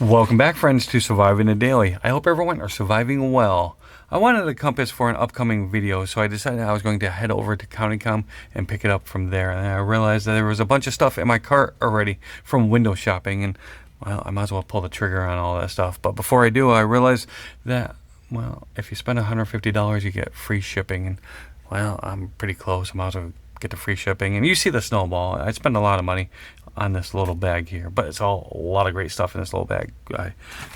Welcome back, friends, to Surviving the Daily. I hope everyone are surviving well. I wanted a compass for an upcoming video, so I decided I was going to head over to CountyComm and pick it up from there. And I realized that there was a bunch of stuff in my cart already from window shopping, and well, I might as well pull the trigger on all that stuff. But before I do, I realized that, well, if you spend $150, you get free shipping, and well, I'm pretty close. I might as well get the free shipping. And you see the snowball. I spend a lot of money on this little bag here, but it's all a lot of great stuff in this little bag. I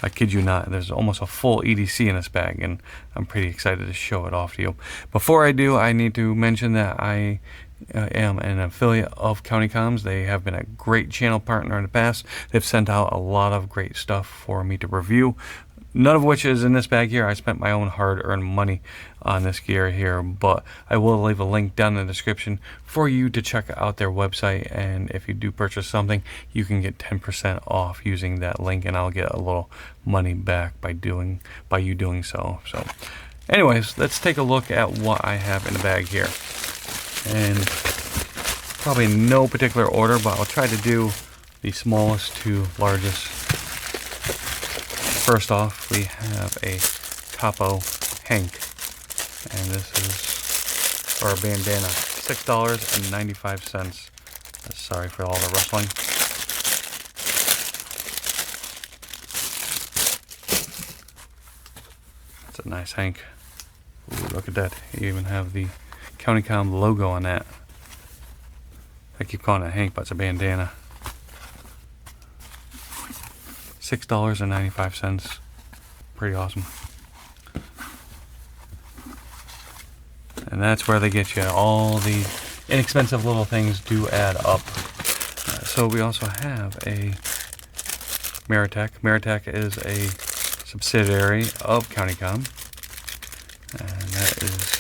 kid you not, there's almost a full EDC in this bag, and I'm pretty excited to show it off to you. Before I do, I need to mention that I am an affiliate of CountyComm's. They have been a great channel partner in the past. They've sent out a lot of great stuff for me to review, none of which is in this bag here. I spent my own hard-earned money on this gear here, but I will leave a link down in the description for you to check out their website, and if you do purchase something, you can get 10% off using that link, and I'll get a little money back by you doing so. So anyways, let's take a look at what I have in the bag here, and probably in no particular order, but I'll try to do the smallest to largest. First off, we have a Topo hank, and this is for a bandana, $6.95. Sorry for all the rustling. It's a nice hank. Ooh, look at that. You even have the CountyComm logo on that. I keep calling it a hank, but it's a bandana. $6.95. Pretty awesome. And that's where they get you. All the inexpensive little things do add up. So we also have a Maratac. Maratac is a subsidiary of CountyComm, and that is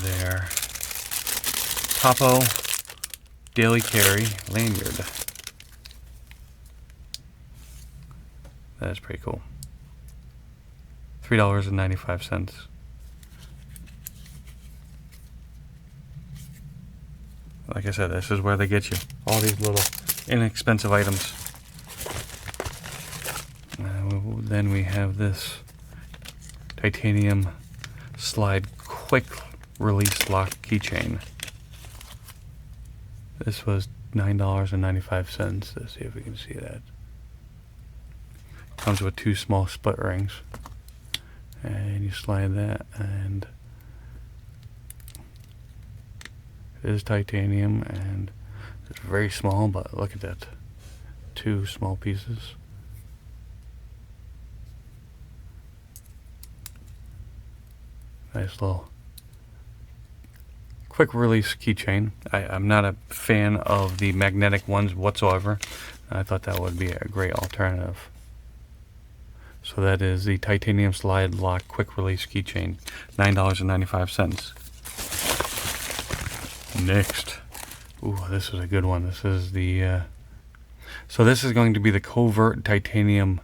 their Topo daily carry lanyard. That is pretty cool. $3.95. Like I said, this is where they get you. All these little inexpensive items. Then we have this titanium slide quick release lock keychain. This was $9.95. Let's see if we can see that. Comes with two small split rings, and you slide that, and it is titanium, and it's very small, but look at that, two small pieces. Nice little quick release keychain. I'm not a fan of the magnetic ones whatsoever. I thought that would be a great alternative. So that is the titanium slide lock quick release keychain, $9.95. Next, ooh, this is a good one. This is the so this is going to be the Covert titanium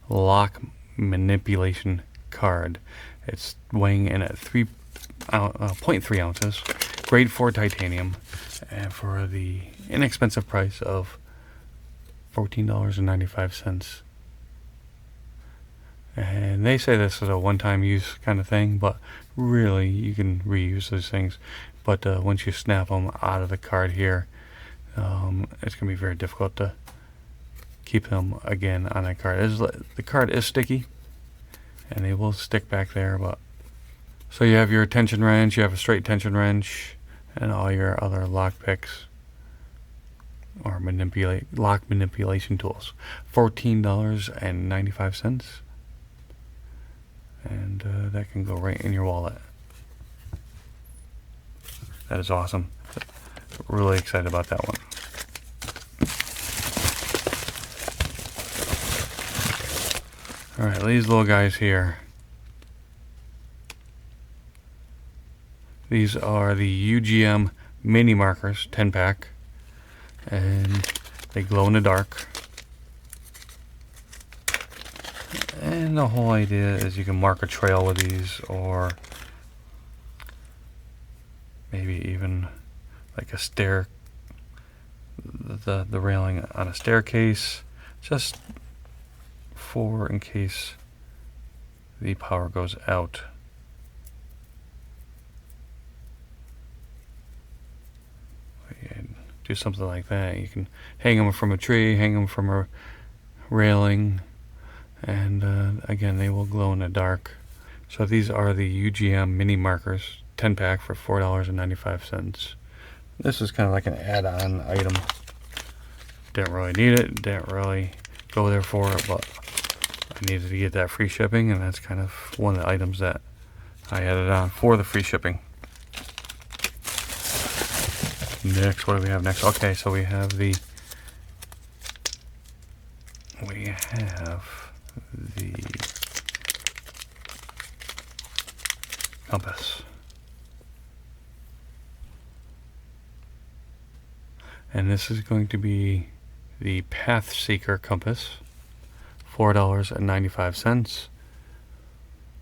lock manipulation card. It's weighing in at 0.3 ounces, grade 4 titanium, and for the inexpensive price of $14.95. And they say this is a one-time use kind of thing, but really you can reuse those things. But once you snap them out of the card here, it's going to be very difficult to keep them again on that card. The card is sticky, and they will stick back there. But so you have your tension wrench, you have a straight tension wrench, and all your other lock picks or lock manipulation tools. $14.95. And that can go right in your wallet. That is awesome. Really excited about that one. Alright, these little guys here. These are the UGM mini markers, 10-pack. And they glow in the dark. And the whole idea is you can mark a trail with these, or maybe even like a the railing on a staircase. Just for in case the power goes out. Do something like that. You can hang them from a tree, hang them from a railing, and again, they will glow in the dark. So these are the UGM mini markers, 10 pack for $4.95. This is kind of like an add-on item. Didn't really need it, didn't really go there for it, but I needed to get that free shipping, and that's kind of one of the items that I added on for the free shipping. Next, what do we have next? Okay, so we have the compass. And this is going to be the Path Seeker compass, $4.95.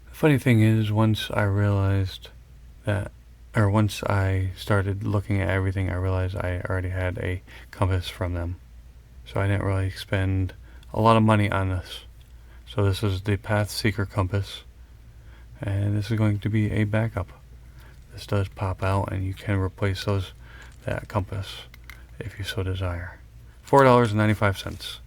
The funny thing is, once I started looking at everything, I realized I already had a compass from them. So I didn't really spend a lot of money on this. So this is the Path Seeker compass, and this is going to be a backup. This does pop out, and you can replace that compass if you so desire. $4.95.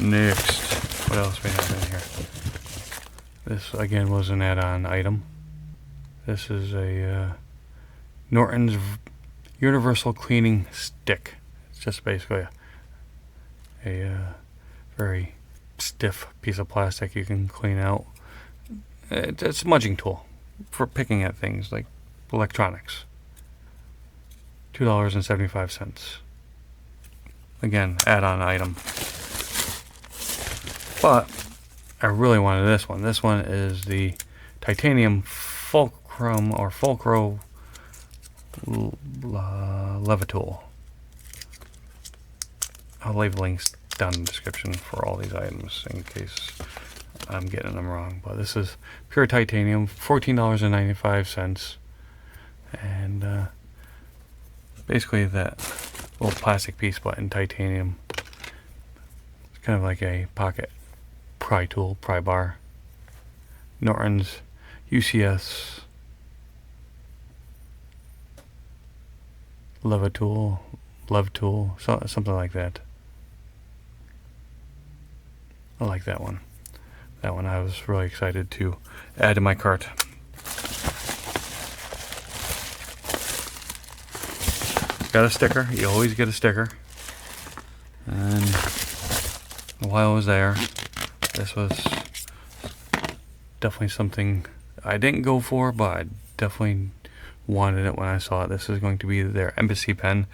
Next, what else we have in here? This again was an add-on item. This is a Norton's Universal Cleaning Stick. It's just basically a very stiff piece of plastic you can clean out. It's a smudging tool for picking at things like electronics. $2.75. Again, add-on item. But I really wanted this one. This one is the titanium Fulcro Leva tool. I'll leave links down in the description for all these items in case I'm getting them wrong. But this is pure titanium, $14.95, and basically that little plastic piece, but in titanium. It's kind of like a pocket pry tool, pry bar. Norton's UCS Leva tool, something like that. I like that one. That one I was really excited to add to my cart. Got a sticker. You always get a sticker. And while I was there, this was definitely something I didn't go for, but I definitely wanted it when I saw it. This is going to be their embassy pen,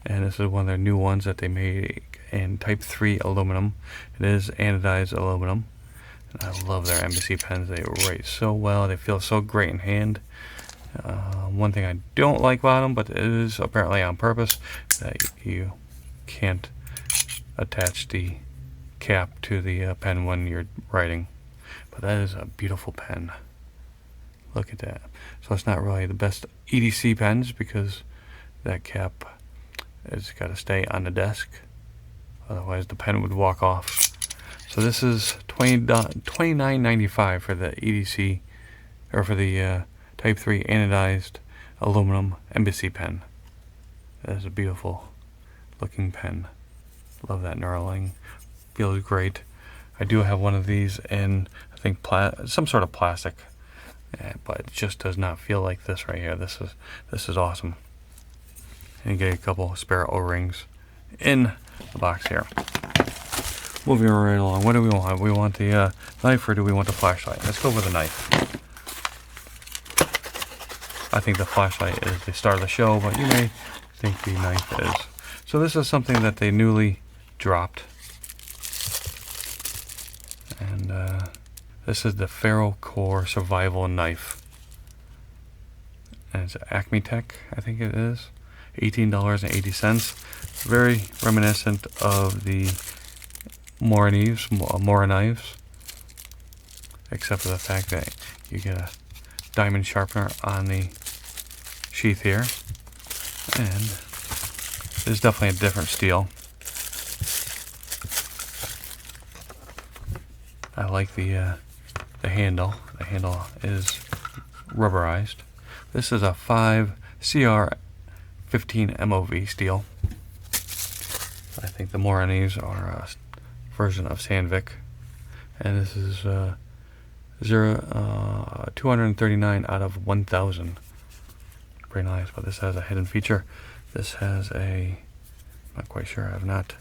and this is one of their new ones that they make in type 3 aluminum. It is anodized aluminum, and I love their embassy pens. They write so well, they feel so great in hand. One thing I don't like about them, but it is apparently on purpose, that you can't attach the cap to the pen when you're writing. But that is a beautiful pen. Look at that. So it's not really the best EDC pens because that cap has got to stay on the desk, otherwise the pen would walk off. So this is $29.95 for the EDC, or for the type 3 anodized aluminum embassy pen. That is a beautiful looking pen. Love that knurling. Feels great. I do have one of these in, I think, some sort of plastic, but it just does not feel like this right here. This is awesome. And you get a couple spare O-rings in the box here. Moving right along. What do we want? We want the knife, or do we want the flashlight? Let's go with the knife. I think the flashlight is the star of the show, but you may think the knife is. So this is something that they newly dropped. And this is the FerroCore survival knife. And it's ACME-TEK, I think it is. $18.80. Very reminiscent of the Mora knives, except for the fact that you get a diamond sharpener on the sheath here, and This is definitely a different steel. I like the handle. The handle is rubberized. This is a 5 CR15 MOV steel. I think the more on these are a version of Sandvik. And this is 239 out of 1,000. Pretty nice, but this has a hidden feature. This has a, not quite sure, I have not.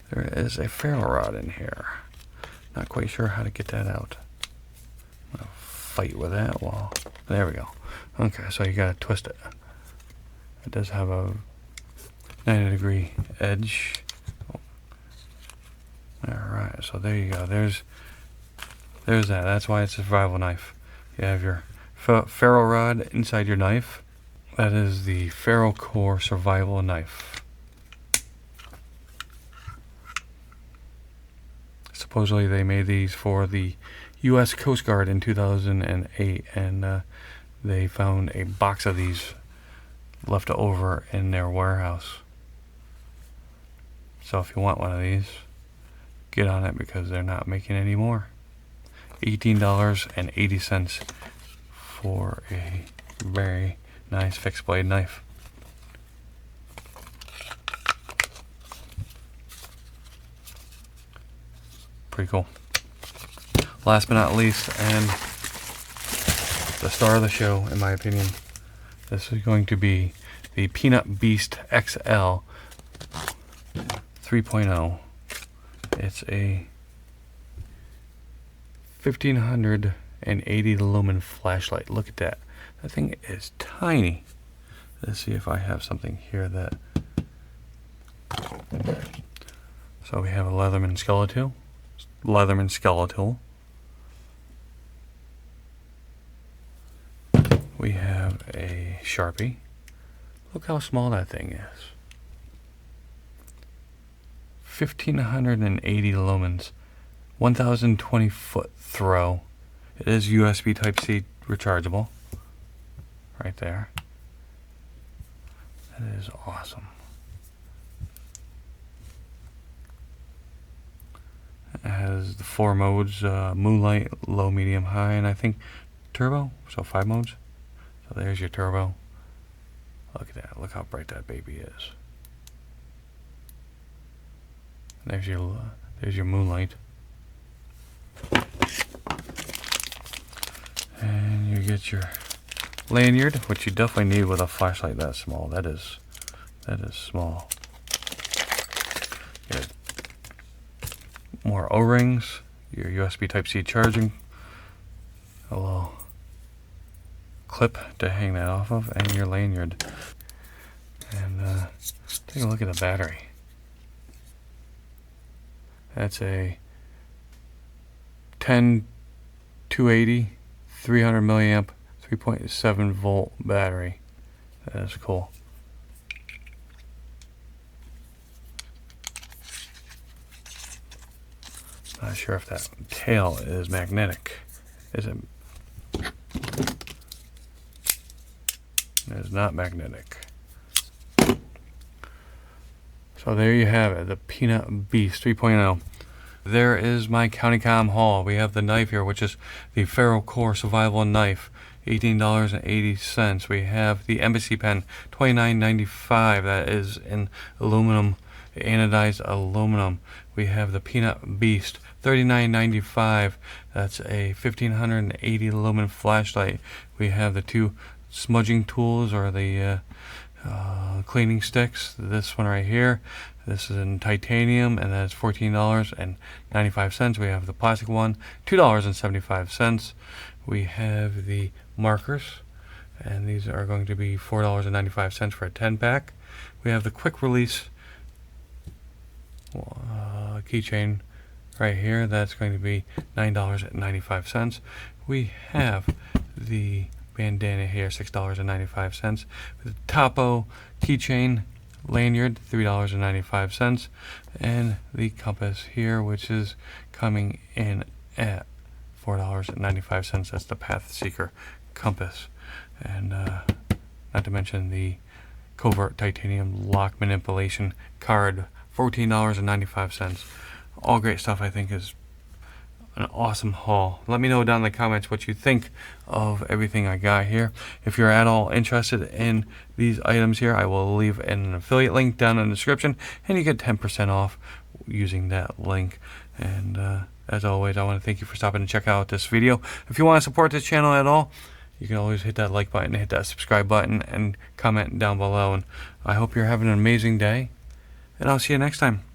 There is a ferro rod in here. Not quite sure how to get that out. I'm gonna fight with that wall. There we go. Okay, so you gotta twist it. It does have a 90-degree edge. Alright, so there you go. There's that. That's why it's a survival knife. You have your ferro rod inside your knife. That is the FerroCore survival knife. Supposedly they made these for the U.S. Coast Guard in 2008, and they found a box of these left over in their warehouse. So if you want one of these, get on it because they're not making any more. $18.80 for a very nice fixed blade knife. Pretty cool. Last but not least, and the star of the show, in my opinion, this is going to be the Peanut Beast XL 3.0. It's a 1580 lumen flashlight. Look at that. That thing is tiny. Let's see if I have something here that... So we have a Leatherman skeletal. We have a Sharpie. Look how small that thing is. 1580 lumens. 1020 foot throw. It is USB Type-C rechargeable. Right there. That is awesome. It has the 4 modes, moonlight, low, medium, high, and I think turbo, so 5 modes. So there's your turbo. Look at that, look how bright that baby is. There's your moonlight. And you get your lanyard, which you definitely need with a flashlight that small. That is small. You get more O-rings, your USB Type-C charging, a little clip to hang that off of, and your lanyard. And take a look at the battery. That's a 10280 300 milliamp 3.7 volt battery. That is cool. Not sure if that tail is magnetic. Is it? It is not magnetic. So there you have it, the Peanut Beast 3.0. There is my CountyComm haul. We have the knife here, which is the FerroCore survival knife, $18.80. We have the Embassy pen, $29.95. That is in aluminum, anodized aluminum. We have the Peanut Beast, $39.95. That's a 1580 lumen flashlight. We have the 2 smudging tools, or the cleaning sticks. This one right here, this is in titanium, and that's $14.95. We have the plastic one, $2.75. We have the markers, and these are going to be $4.95 for a 10-pack. We have the quick release keychain right here. That's going to be $9.95. We have the bandana here, $6.95. The Topo keychain lanyard, $3.95. And the compass here, which is coming in at $4.95. That's the Path Seeker compass. And not to mention the Covert titanium lock manipulation card, $14.95. All great stuff. I think is an awesome haul. Let me know down in the comments what you think of everything I got here. If you're at all interested in these items here, I will leave an affiliate link down in the description, and you get 10% off using that link. And as always, I want to thank you for stopping and check out this video. If you want to support this channel at all, you can always hit that like button, hit that subscribe button, and comment down below. And I hope you're having an amazing day, and I'll see you next time.